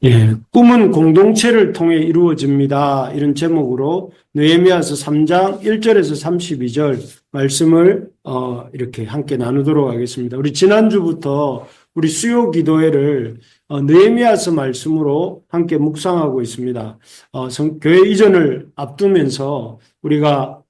예, 꿈은 공동체를 통해 이루어집니다. 이런 제목으로 느헤미야서 3장 1절에서 32절 말씀을 이렇게 함께 나누도록 하겠습니다. 우리 지난주부터 우리 수요 기도회를 느헤미야서 말씀으로 함께 묵상하고 있습니다. 교회 이전을 앞두면서 우리가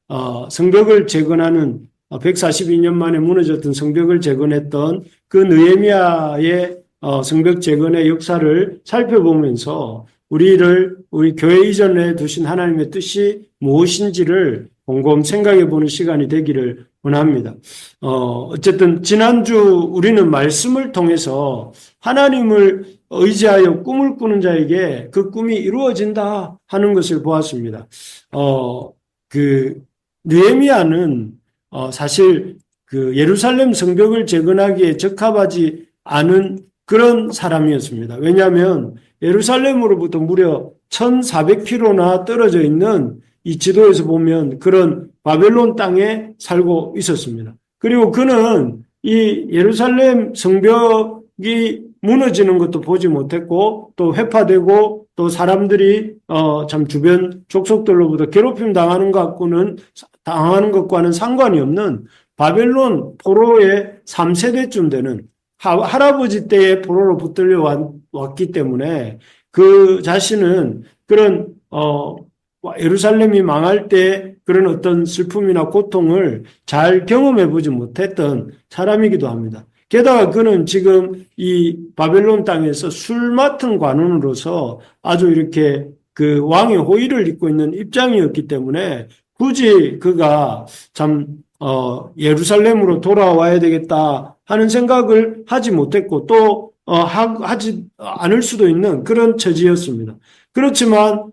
성벽을 재건하는 142년 만에 무너졌던 성벽을 재건했던 그 느헤미야의 성벽 재건의 역사를 살펴보면서 우리 교회 이전에 두신 하나님의 뜻이 무엇인지를 곰곰 생각해 보는 시간이 되기를 원합니다. 어쨌든 지난주 우리는 말씀을 통해서 하나님을 의지하여 꿈을 꾸는 자에게 그 꿈이 이루어진다 하는 것을 보았습니다. 느헤미야는 사실 그 예루살렘 성벽을 재건하기에 적합하지 않은 그런 사람이었습니다. 왜냐하면 예루살렘으로부터 무려 1400km나 떨어져 있는 이 지도에서 보면 그런 바벨론 땅에 살고 있었습니다. 그리고 그는 이 예루살렘 성벽이 무너지는 것도 보지 못했고 또 회파되고 또 사람들이 참 주변 족속들로부터 괴롭힘 당하는 것과는 상관이 없는 바벨론 포로의 3세대쯤 되는 할아버지 때의 포로로 붙들려 왔기 때문에 그 자신은 그런 예루살렘이 망할 때 그런 어떤 슬픔이나 고통을 잘 경험해 보지 못했던 사람이기도 합니다. 게다가 그는 지금 이 바벨론 땅에서 술 맡은 관원으로서 아주 이렇게 그 왕의 호의를 입고 있는 입장이었기 때문에 굳이 그가 참 예루살렘으로 돌아와야 되겠다 하는 생각을 하지 못했고 또 하지 않을 수도 있는 그런 처지였습니다. 그렇지만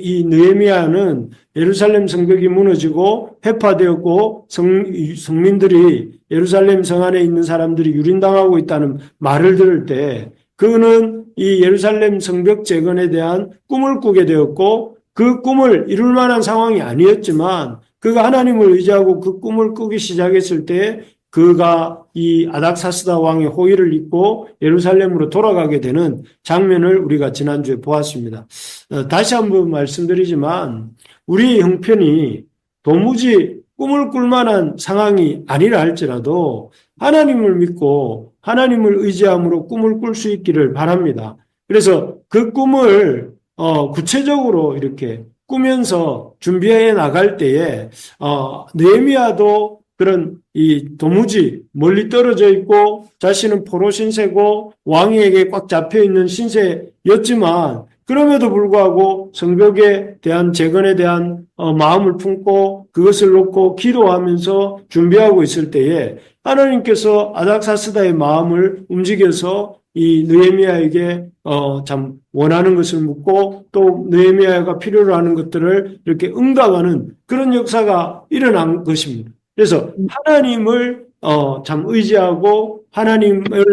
이 느헤미야는 예루살렘 성벽이 무너지고 회파되었고 성민들이 예루살렘 성 안에 있는 사람들이 유린당하고 있다는 말을 들을 때 그는 이 예루살렘 성벽 재건에 대한 꿈을 꾸게 되었고 그 꿈을 이룰 만한 상황이 아니었지만 그가 하나님을 의지하고 그 꿈을 꾸기 시작했을 때 그가 이 아닥사스다 왕의 호의를 입고 예루살렘으로 돌아가게 되는 장면을 우리가 지난주에 보았습니다. 다시 한번 말씀드리지만 우리의 형편이 도무지 꿈을 꿀 만한 상황이 아니라 할지라도 하나님을 믿고 하나님을 의지함으로 꿈을 꿀 수 있기를 바랍니다. 그래서 그 꿈을 구체적으로 이렇게 꾸면서 준비해 나갈 때에 느헤미야도 그런 이 도무지 멀리 떨어져 있고 자신은 포로 신세고 왕에게 꽉 잡혀 있는 신세였지만 그럼에도 불구하고 성벽에 대한 재건에 대한 마음을 품고 그것을 놓고 기도하면서 준비하고 있을 때에 하나님께서 아닥사스다의 마음을 움직여서 이 느헤미야에게 참 원하는 것을 묻고 또 느헤미야가 필요로 하는 것들을 이렇게 응답하는 그런 역사가 일어난 것입니다. 그래서 하나님을 참 의지하고 하나님을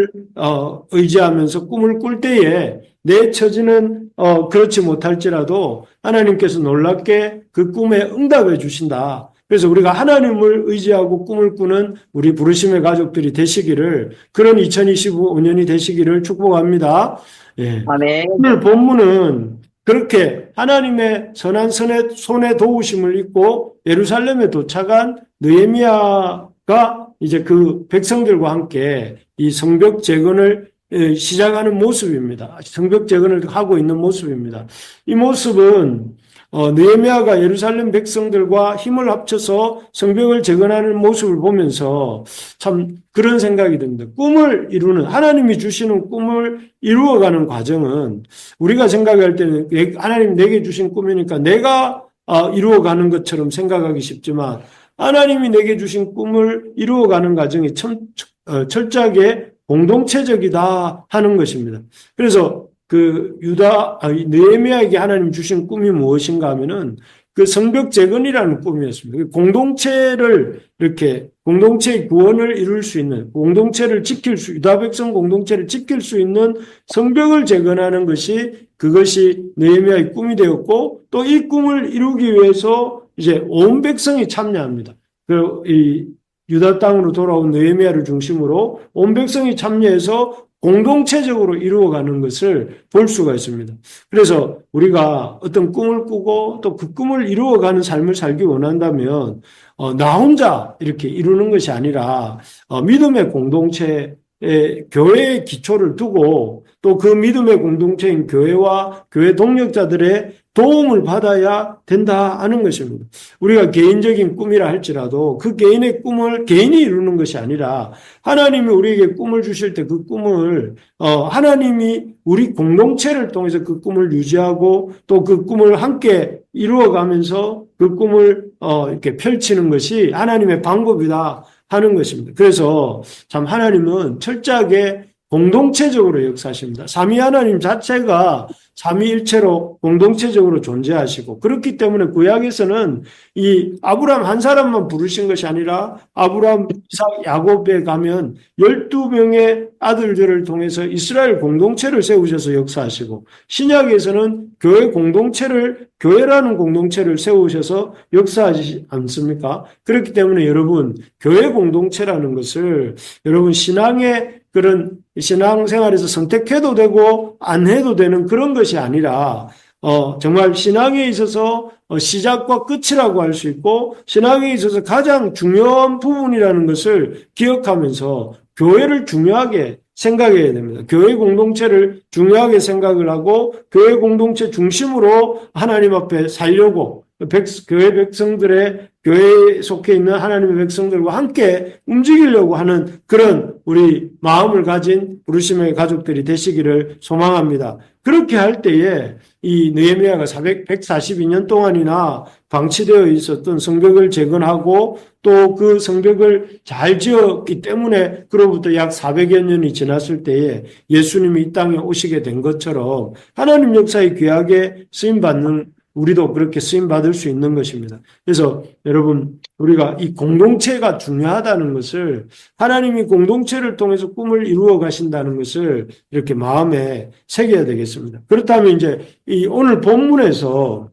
의지하면서 꿈을 꿀 때에 내 처지는 그렇지 못할지라도 하나님께서 놀랍게 그 꿈에 응답해 주신다. 그래서 우리가 하나님을 의지하고 꿈을 꾸는 우리 부르심의 가족들이 되시기를 그런 2025년이 되시기를 축복합니다. 예. 아멘. 오늘 본문은 그렇게 하나님의 선한 손에 도우심을 입고 예루살렘에 도착한 느헤미야가 이제 그 백성들과 함께 이 성벽 재건을 시작하는 모습입니다. 성벽 재건을 하고 있는 모습입니다. 이 모습은 느헤미야가 예루살렘 백성들과 힘을 합쳐서 성벽을 재건하는 모습을 보면서 참 그런 생각이 듭니다. 꿈을 이루는 하나님이 주시는 꿈을 이루어가는 과정은 우리가 생각할 때는 하나님 내게 주신 꿈이니까 내가 이루어가는 것처럼 생각하기 쉽지만 하나님이 내게 주신 꿈을 이루어가는 과정이 철저하게 공동체적이다 하는 것입니다. 그래서 느헤미야에게 하나님 주신 꿈이 무엇인가 하면은 그 성벽 재건이라는 꿈이었습니다. 공동체의 구원을 이룰 수 있는, 유다 백성 공동체를 지킬 수 있는 성벽을 재건하는 그것이 느헤미야의 꿈이 되었고 또 이 꿈을 이루기 위해서 이제 온 백성이 참여합니다. 이 유다 땅으로 돌아온 느헤미야를 중심으로 온 백성이 참여해서 공동체적으로 이루어가는 것을 볼 수가 있습니다. 그래서 우리가 어떤 꿈을 꾸고 또 그 꿈을 이루어가는 삶을 살기 원한다면 나 혼자 이렇게 이루는 것이 아니라 믿음의 공동체에 교회의 기초를 두고 또 그 믿음의 공동체인 교회와 교회 동력자들의 도움을 받아야 된다 하는 것입니다. 우리가 개인적인 꿈이라 할지라도 그 개인의 꿈을 개인이 이루는 것이 아니라 하나님이 우리에게 꿈을 주실 때 그 꿈을 하나님이 우리 공동체를 통해서 그 꿈을 유지하고 또 그 꿈을 함께 이루어가면서 그 꿈을 이렇게 펼치는 것이 하나님의 방법이다 하는 것입니다. 그래서 참 하나님은 철저하게 공동체적으로 역사하십니다. 삼위 하나님 자체가 삼위일체로 공동체적으로 존재하시고 그렇기 때문에 구약에서는 이 아브라함 한 사람만 부르신 것이 아니라 아브라함, 이삭, 야곱에 가면 12명의 아들들을 통해서 이스라엘 공동체를 세우셔서 역사하시고 신약에서는 교회 공동체를 교회라는 공동체를 세우셔서 역사하지 않습니까? 그렇기 때문에 여러분 교회 공동체라는 것을 여러분 신앙의 그런 신앙생활에서 선택해도 되고 안 해도 되는 그런 것이 아니라 정말 신앙에 있어서 시작과 끝이라고 할 수 있고 신앙에 있어서 가장 중요한 부분이라는 것을 기억하면서 교회를 중요하게 생각해야 됩니다. 교회 공동체를 중요하게 생각을 하고 교회 공동체 중심으로 하나님 앞에 살려고 교회 백성들의 교회에 속해 있는 하나님의 백성들과 함께 움직이려고 하는 그런 우리 마음을 가진 부르심의 가족들이 되시기를 소망합니다. 그렇게 할 때에 이 느헤미야가 142년 동안이나 방치되어 있었던 성벽을 재건하고 또 그 성벽을 잘 지었기 때문에 그로부터 약 400여 년이 지났을 때에 예수님이 이 땅에 오시게 된 것처럼 하나님 역사에 귀하게 쓰임받는 우리도 그렇게 쓰임받을 수 있는 것입니다. 그래서 여러분 우리가 이 공동체가 중요하다는 것을 하나님이 공동체를 통해서 꿈을 이루어 가신다는 것을 이렇게 마음에 새겨야 되겠습니다. 그렇다면 이제 이 오늘 본문에서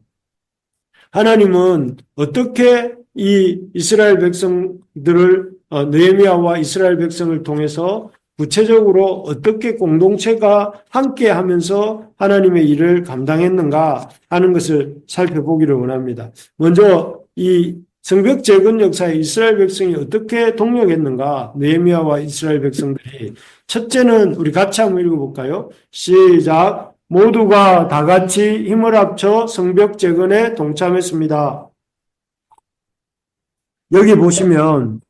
하나님은 어떻게 이 이스라엘 백성들을 느헤미야와 이스라엘 백성을 통해서 구체적으로 어떻게 공동체가 함께 하면서 하나님의 일을 감당했는가 하는 것을 살펴보기를 원합니다. 먼저 이 성벽 재건 역사에 이스라엘 백성이 어떻게 동력했는가 느헤미야와 이스라엘 백성들이 첫째는 우리 같이 한번 읽어볼까요? 시작. 모두가 다 같이 힘을 합쳐 성벽 재건에 동참했습니다. 여기 보시면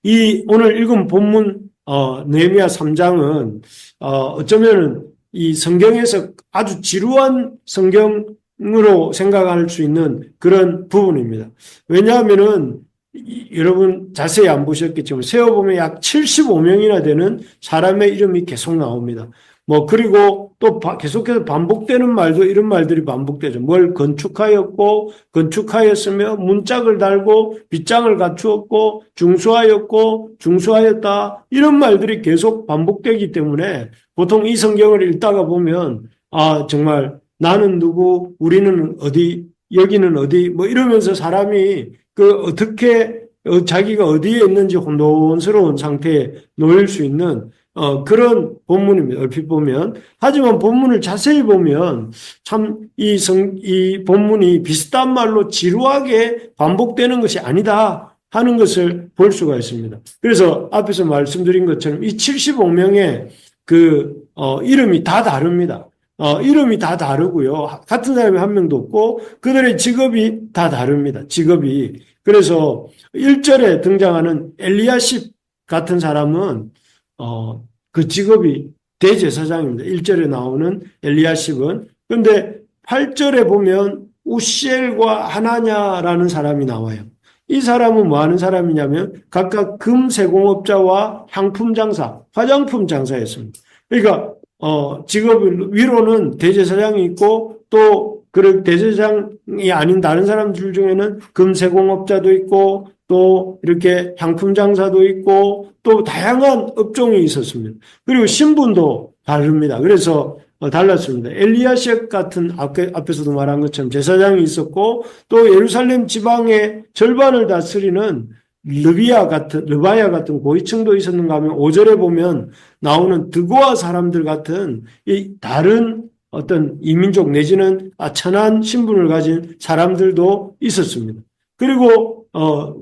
이 오늘 읽은 본문 느헤미야 3장은 어쩌면은 이 성경에서 아주 지루한 성경으로 생각할 수 있는 그런 부분입니다. 왜냐하면은 여러분 자세히 안 보셨겠지만 세어보면 약 75명이나 되는 사람의 이름이 계속 나옵니다. 그리고 또 계속해서 반복되는 말도 이런 말들이 반복되죠. 뭘 건축하였고, 건축하였으며, 문짝을 달고, 빗장을 갖추었고, 중수하였고, 중수하였다. 이런 말들이 계속 반복되기 때문에 보통 이 성경을 읽다가 보면, 정말 나는 누구, 우리는 어디, 여기는 어디, 이러면서 사람이 어떻게, 자기가 어디에 있는지 혼돈스러운 상태에 놓일 수 있는 그런 본문입니다. 얼핏 보면. 하지만 본문을 자세히 보면 참 이 본문이 비슷한 말로 지루하게 반복되는 것이 아니다 하는 것을 볼 수가 있습니다. 그래서 앞에서 말씀드린 것처럼 이 75명의 이름이 다 다릅니다. 이름이 다 다르고요. 같은 사람이 한 명도 없고 그들의 직업이 다 다릅니다. 직업이. 그래서 1절에 등장하는 엘리야십 같은 사람은 그 직업이 대제사장입니다. 1절에 나오는 엘리야십은. 그런데 8절에 보면 우시엘과 하나냐라는 사람이 나와요. 이 사람은 뭐 하는 사람이냐면 각각 금세공업자와 향품 장사, 화장품 장사였습니다. 그러니까 직업을 위로는 대제사장이 있고 또 그 대제사장이 아닌 다른 사람들 중에는 금세공업자도 있고 또 이렇게 향품 장사도 있고 또 다양한 업종이 있었습니다. 그리고 신분도 다릅니다. 그래서 달랐습니다. 엘리야셉 같은 앞에서도 말한 것처럼 제사장이 있었고 또 예루살렘 지방의 절반을 다스리는 르바야 같은 고위층도 있었는가 하면 5절에 보면 나오는 드고아 사람들 같은 이 다른 어떤 이민족 내지는 천한 신분을 가진 사람들도 있었습니다. 그리고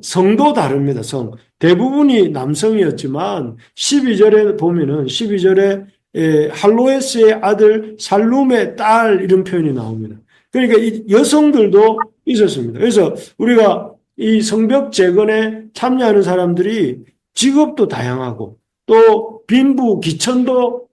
성도 다릅니다. 성. 대부분이 남성이었지만 12절에 보면은 12절에 할로에스의 아들 살룸의 딸 이런 표현이 나옵니다. 그러니까 이 여성들도 있었습니다. 그래서 우리가 이 성벽 재건에 참여하는 사람들이 직업도 다양하고 또 빈부 기천도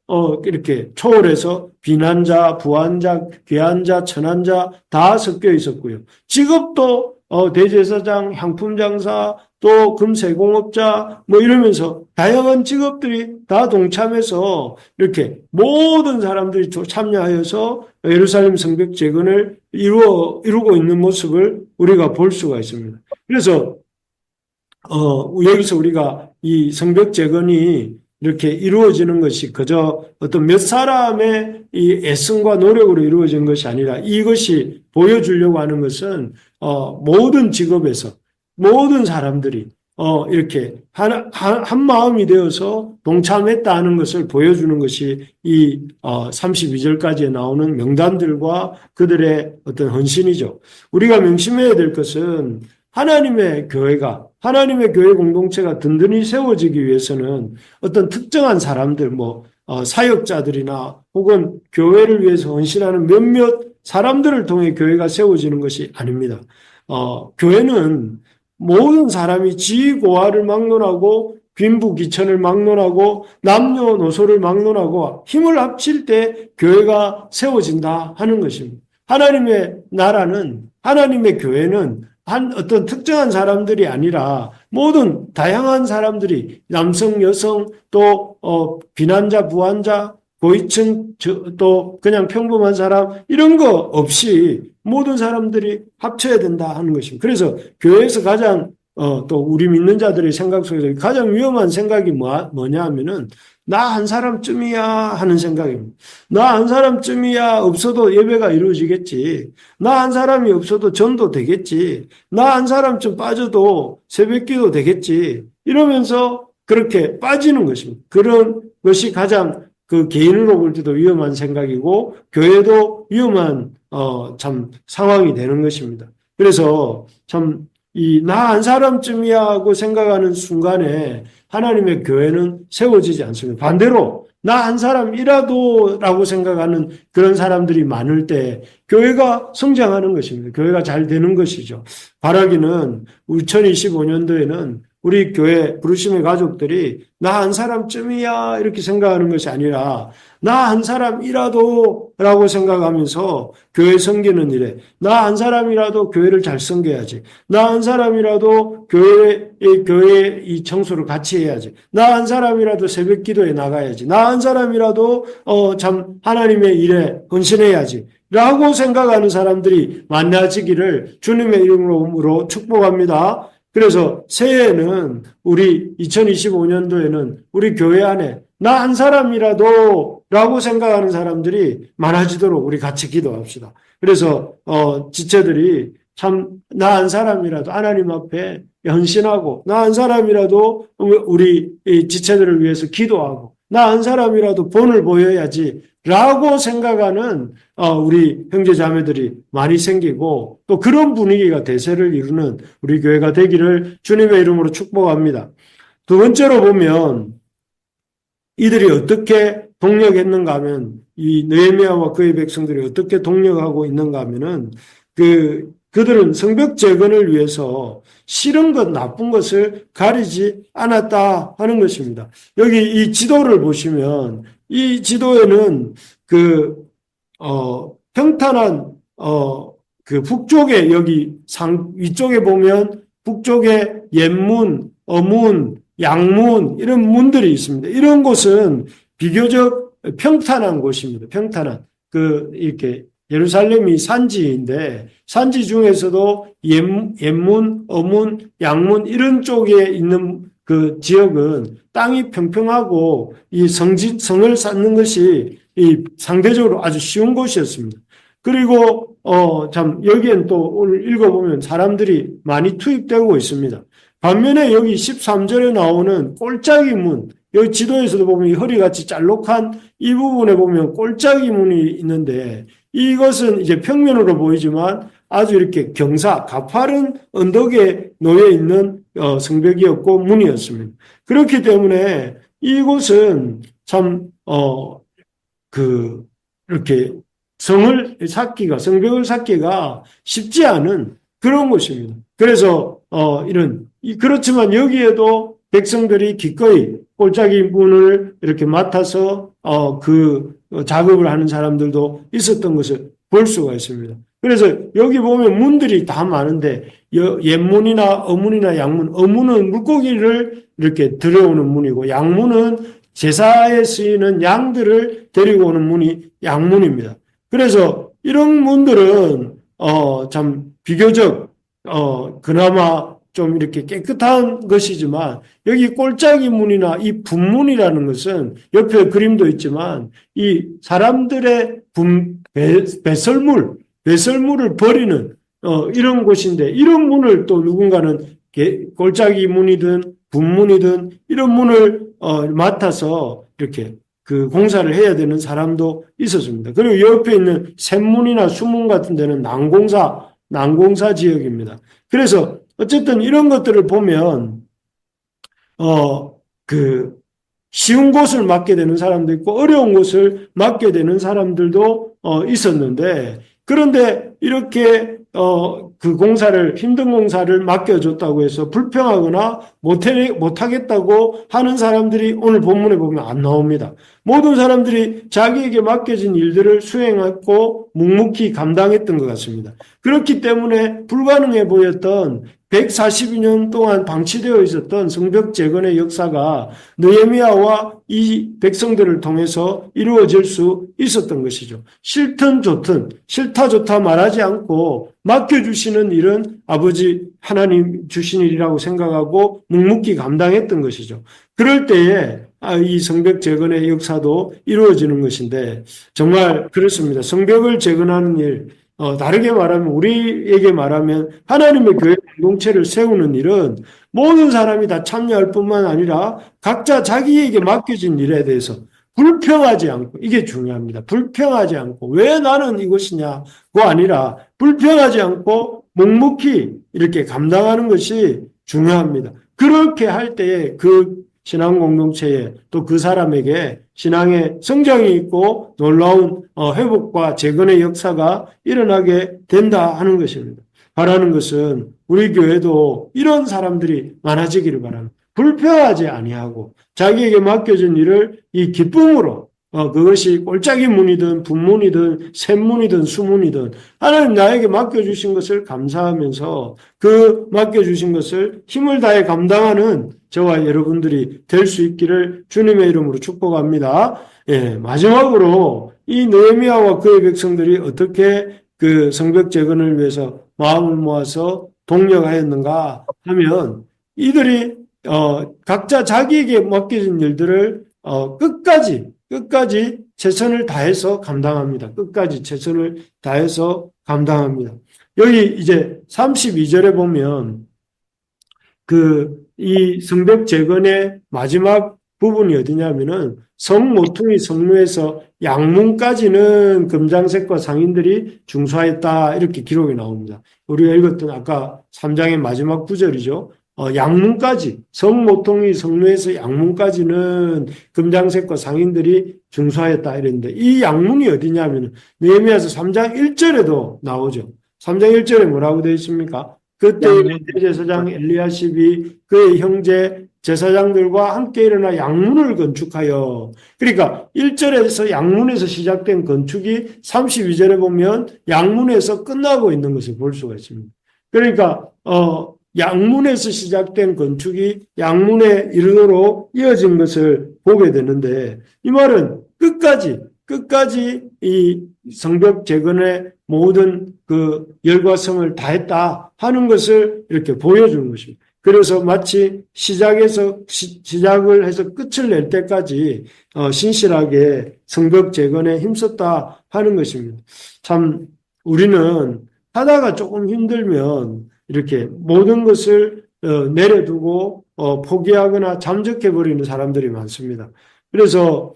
이렇게 초월해서 빈환자, 부환자, 귀환자, 천환자 다 섞여 있었고요. 직업도 대제사장, 향품장사, 또 금세공업자 뭐 이러면서 다양한 직업들이 다 동참해서 이렇게 모든 사람들이 참여하여서 예루살렘 성벽 재건을 이루고 있는 모습을 우리가 볼 수가 있습니다. 그래서 여기서 우리가 이 성벽 재건이 이렇게 이루어지는 것이 그저 어떤 몇 사람의 이 애씀과 노력으로 이루어진 것이 아니라 이것이 보여주려고 하는 것은 모든 직업에서 모든 사람들이 이렇게 한 마음이 되어서 동참했다 하는 것을 보여주는 것이 이 32절까지에 나오는 명단들과 그들의 어떤 헌신이죠. 우리가 명심해야 될 것은 하나님의 교회 공동체가 든든히 세워지기 위해서는 어떤 특정한 사람들, 사역자들이나 혹은 교회를 위해서 헌신하는 몇몇 사람들을 통해 교회가 세워지는 것이 아닙니다. 교회는 모든 사람이 지위고하를 막론하고 빈부귀천을 막론하고 남녀노소를 막론하고 힘을 합칠 때 교회가 세워진다 하는 것입니다. 하나님의 나라는 하나님의 교회는 어떤 특정한 사람들이 아니라 모든 다양한 사람들이 남성, 여성, 또 빈환자, 부환자, 고위층, 또 그냥 평범한 사람 이런 거 없이 모든 사람들이 합쳐야 된다 하는 것입니다. 그래서 교회에서 가장 또 우리 믿는 자들의 생각 속에서 가장 위험한 생각이 뭐냐 하면은 나 한 사람쯤이야 하는 생각입니다. 나 한 사람쯤이야 없어도 예배가 이루어지겠지. 나 한 사람이 없어도 전도 되겠지. 나 한 사람쯤 빠져도 새벽기도 되겠지. 이러면서 그렇게 빠지는 것입니다. 그런 것이 가장 그 개인으로 볼 때도 위험한 생각이고 교회도 위험한 참 상황이 되는 것입니다. 그래서 참 이 나 한 사람쯤이야 하고 생각하는 순간에 하나님의 교회는 세워지지 않습니다. 반대로 나 한 사람이라도 라고 생각하는 그런 사람들이 많을 때 교회가 성장하는 것입니다. 교회가 잘 되는 것이죠. 바라기는 2025년도에는 우리 교회 부르심의 가족들이 나 한 사람쯤이야 이렇게 생각하는 것이 아니라 나 한 사람이라도 라고 생각하면서 교회 섬기는 일에 나 한 사람이라도 교회를 잘 섬겨야지. 나 한 사람이라도 교회 이 청소를 같이 해야지. 나 한 사람이라도 새벽 기도에 나가야지. 나 한 사람이라도 참 하나님의 일에 헌신해야지. 라고 생각하는 사람들이 많아지기를 주님의 이름으로 축복합니다. 그래서 새해에는 우리 2025년도에는 우리 교회 안에 나 한 사람이라도 라고 생각하는 사람들이 많아지도록 우리 같이 기도합시다. 그래서 지체들이 참 나 한 사람이라도 하나님 앞에 헌신하고 나 한 사람이라도 우리 지체들을 위해서 기도하고 나 한 사람이라도 본을 보여야지 라고 생각하는 우리 형제 자매들이 많이 생기고 또 그런 분위기가 대세를 이루는 우리 교회가 되기를 주님의 이름으로 축복합니다. 두 번째로 보면 이들이 어떻게 동력했는가 하면 이 느헤미야와 그의 백성들이 어떻게 동력하고 있는가 하면은 그들은 성벽 재건을 위해서 싫은 것, 나쁜 것을 가리지 않았다 하는 것입니다. 여기 이 지도를 보시면 이 지도에는 평탄한 북쪽에 여기 위쪽에 보면 북쪽에 옛문, 어문, 양문 이런 문들이 있습니다. 이런 곳은 비교적 평탄한 곳입니다. 평탄한 이렇게 예루살렘이 산지인데 산지 중에서도 옛문, 어문, 양문 이런 쪽에 있는 그 지역은 땅이 평평하고 이 성을 쌓는 것이 상대적으로 아주 쉬운 곳이었습니다. 그리고 참 여기엔 또 오늘 읽어보면 사람들이 많이 투입되고 있습니다. 반면에 여기 13절에 나오는 꼴짝이 문, 여기 지도에서도 보면 이 허리같이 짤록한 이 부분에 보면 꼴짝이 문이 있는데 이것은 이제 평면으로 보이지만 아주 이렇게 가파른 언덕에 놓여 있는 성벽이었고 문이었습니다. 그렇기 때문에 이곳은 참 이렇게 성벽을 쌓기가 쉽지 않은 그런 곳입니다. 그래서 그렇지만 여기에도 백성들이 기꺼이 골짜기 문을 이렇게 맡아서 그 작업을 하는 사람들도 있었던 것을 볼 수가 있습니다. 그래서 여기 보면 문들이 다 많은데 옛문이나 어문이나 양문, 어문은 물고기를 이렇게 들여오는 문이고 양문은 제사에 쓰이는 양들을 데리고 오는 문이 양문입니다. 그래서 이런 문들은 참 비교적 그나마 좀 이렇게 깨끗한 것이지만 여기 꼴짝이 문이나 이 분문이라는 것은 옆에 그림도 있지만 이 사람들의 배설물을 버리는 이런 곳인데 이런 문을 또 누군가는 꼴짝이 문이든 분문이든 이런 문을 맡아서 이렇게 그 공사를 해야 되는 사람도 있었습니다. 그리고 옆에 있는 샘문이나 수문 같은 데는 난공사 지역입니다. 그래서 어쨌든 이런 것들을 보면 쉬운 곳을 맡게 되는 사람도 있고 어려운 곳을 맡게 되는 사람들도 있었는데 그런데 이렇게 힘든 공사를 맡겨줬다고 해서 불평하거나 못하겠다고 하는 사람들이 오늘 본문에 보면 안 나옵니다. 모든 사람들이 자기에게 맡겨진 일들을 수행했고 묵묵히 감당했던 것 같습니다. 그렇기 때문에 불가능해 보였던 142년 동안 방치되어 있었던 성벽 재건의 역사가 느헤미야와 이 백성들을 통해서 이루어질 수 있었던 것이죠. 싫든 좋든 싫다 좋다 말하지 않고 맡겨주시는 일은 아버지 하나님 주신 일이라고 생각하고 묵묵히 감당했던 것이죠. 그럴 때에 이 성벽 재건의 역사도 이루어지는 것인데 정말 그렇습니다. 성벽을 재건하는 일, 다르게 말하면 우리에게 말하면 하나님의 교회 공동체를 세우는 일은 모든 사람이 다 참여할 뿐만 아니라 각자 자기에게 맡겨진 일에 대해서 불평하지 않고 이게 중요합니다. 불평하지 않고 왜 나는 이것이냐가 아니라 불평하지 않고 묵묵히 이렇게 감당하는 것이 중요합니다. 그렇게 할 때에 그 신앙 공동체에 또 그 사람에게 신앙의 성장이 있고 놀라운 회복과 재건의 역사가 일어나게 된다 하는 것입니다. 바라는 것은 우리 교회도 이런 사람들이 많아지기를 바랍니다. 불평하지 아니하고 자기에게 맡겨진 일을 이 기쁨으로 그것이 꼴짝이 문이든 분문이든 샘문이든 수문이든 하나님 나에게 맡겨주신 것을 감사하면서 그 맡겨주신 것을 힘을 다해 감당하는 저와 여러분들이 될 수 있기를 주님의 이름으로 축복합니다. 예, 마지막으로 이 느헤미야와 그의 백성들이 어떻게 그 성벽 재건을 위해서 마음을 모아서 동력하였는가 하면 이들이 각자 자기에게 맡겨진 일들을 끝까지 최선을 다해서 감당합니다. 끝까지 최선을 다해서 감당합니다. 여기 이제 32절에 보면 이 성벽 재건의 마지막 부분이 어디냐면은 성 모퉁이 성루에서 양문까지는 금장색과 상인들이 중수하였다 이렇게 기록이 나옵니다. 우리가 읽었던 아까 3장의 마지막 구절이죠. 양문까지 성 모퉁이 성루에서 양문까지는 금장색과 상인들이 중수하였다 이랬는데 이 양문이 어디냐면 느헤미야서 3장 1절에도 나오죠. 3장 1절에 뭐라고 되어 있습니까? 그때 제사장 엘리야십이 그의 형제 제사장들과 함께 일어나 양문을 건축하여 그러니까 1절에서 양문에서 시작된 건축이 32절에 보면 양문에서 끝나고 있는 것을 볼 수가 있습니다. 그러니까 양문에서 시작된 건축이 양문에 이르도록 이어진 것을 보게 되는데 이 말은 끝까지 이 성벽 재건의 모든 그 열과성을 다했다 하는 것을 이렇게 보여주는 것입니다. 그래서 마치 시작을 해서 끝을 낼 때까지 신실하게 성벽 재건에 힘썼다 하는 것입니다. 참 우리는 하다가 조금 힘들면 이렇게 모든 것을 내려두고 포기하거나 잠적해버리는 사람들이 많습니다. 그래서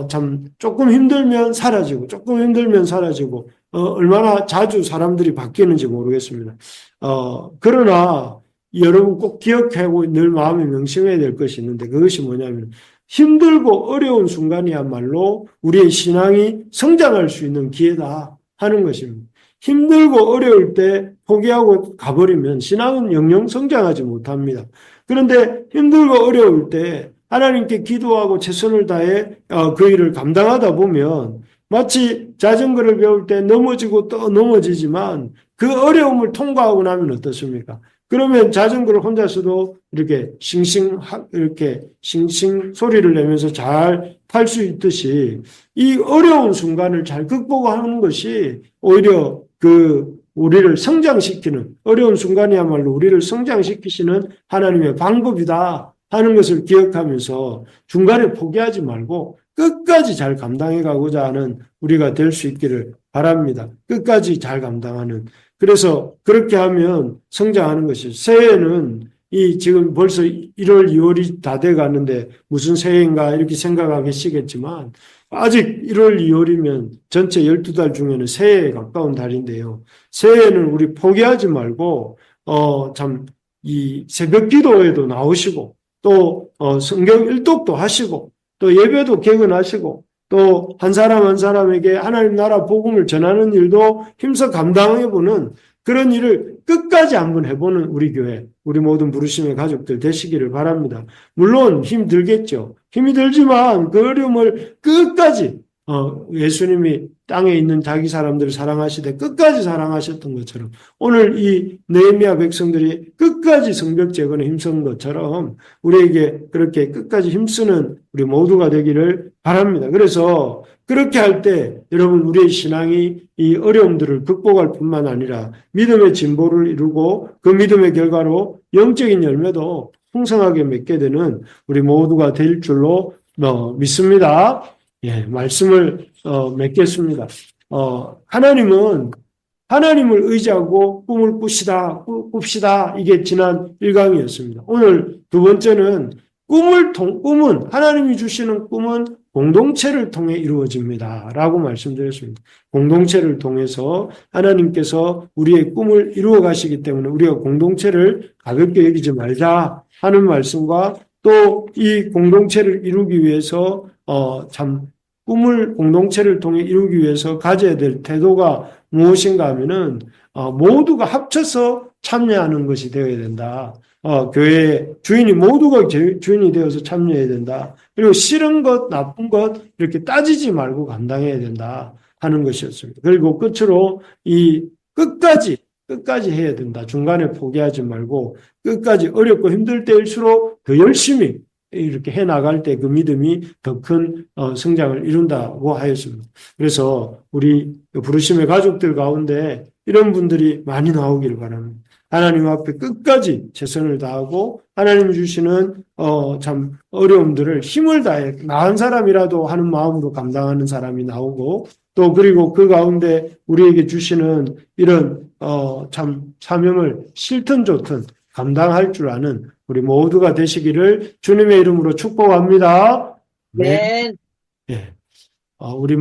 참 조금 힘들면 사라지고 조금 힘들면 사라지고 얼마나 자주 사람들이 바뀌는지 모르겠습니다. 그러나 여러분 꼭 기억하고 늘 마음에 명심해야 될 것이 있는데 그것이 뭐냐면 힘들고 어려운 순간이야말로 우리의 신앙이 성장할 수 있는 기회다 하는 것입니다. 힘들고 어려울 때 포기하고 가버리면 신앙은 영영 성장하지 못합니다. 그런데 힘들고 어려울 때 하나님께 기도하고 최선을 다해 그 일을 감당하다 보면 마치 자전거를 배울 때 넘어지고 또 넘어지지만 그 어려움을 통과하고 나면 어떻습니까? 그러면 자전거를 혼자서도 이렇게 이렇게 싱싱 소리를 내면서 잘 탈 수 있듯이 이 어려운 순간을 잘 극복하는 것이 오히려 우리를 성장시키는 어려운 순간이야말로 우리를 성장시키시는 하나님의 방법이다 하는 것을 기억하면서 중간에 포기하지 말고 끝까지 잘 감당해 가고자 하는 우리가 될 수 있기를 바랍니다. 끝까지 잘 감당하는. 그래서 그렇게 하면 성장하는 것이 새해는 지금 벌써 1월, 2월이 다 돼 가는데 무슨 새해인가 이렇게 생각하시겠지만 아직 1월, 2월이면 전체 12달 중에는 새해에 가까운 달인데요. 새해에는 우리 포기하지 말고 참 이 새벽 기도에도 나오시고 또 성경 일독도 하시고 또 예배도 개근하시고 또 한 사람 한 사람에게 하나님 나라 복음을 전하는 일도 힘써 감당해보는 그런 일을 끝까지 한번 해보는 우리 교회, 우리 모든 부르심의 가족들 되시기를 바랍니다. 물론 힘 들겠죠. 힘이 들지만 그 어려움을 끝까지 예수님이 땅에 있는 자기 사람들을 사랑하시되 끝까지 사랑하셨던 것처럼 오늘 이 느헤미야 백성들이 끝까지 성벽 재건에 힘쓴 것처럼 우리에게 그렇게 끝까지 힘쓰는 우리 모두가 되기를 바랍니다. 그래서 그렇게 할 때 여러분 우리의 신앙이 이 어려움들을 극복할 뿐만 아니라 믿음의 진보를 이루고 그 믿음의 결과로 영적인 열매도 풍성하게 맺게 되는 우리 모두가 될 줄로 믿습니다. 예, 말씀을 맺겠습니다. 하나님을 의지하고 꿈을 꿉시다. 이게 지난 1강이었습니다. 오늘 두 번째는 꿈은 하나님이 주시는 꿈은 공동체를 통해 이루어집니다. 라고 말씀드렸습니다. 공동체를 통해서 하나님께서 우리의 꿈을 이루어 가시기 때문에 우리가 공동체를 가볍게 여기지 말자 하는 말씀과 또 이 공동체를 이루기 위해서 공동체를 통해 이루기 위해서 가져야 될 태도가 무엇인가 하면은 모두가 합쳐서 참여하는 것이 되어야 된다. 교회의 주인이 모두가 주인이 되어서 참여해야 된다. 그리고 싫은 것, 나쁜 것 이렇게 따지지 말고 감당해야 된다 하는 것이었습니다. 그리고 끝으로 끝까지 해야 된다. 중간에 포기하지 말고 끝까지 어렵고 힘들 때일수록 더 열심히 이렇게 해 나갈 때 그 믿음이 더 큰 성장을 이룬다고 하였습니다. 그래서 우리 부르심의 가족들 가운데 이런 분들이 많이 나오기를 바랍니다. 하나님 앞에 끝까지 최선을 다하고 하나님이 주시는 참 어려움들을 힘을 다해 나 한 사람이라도 하는 마음으로 감당하는 사람이 나오고 또 그리고 그 가운데 우리에게 주시는 이런 참 사명을 싫든 좋든 감당할 줄 아는 우리 모두가 되시기를 주님의 이름으로 축복합니다. 네. 네. 예. 우리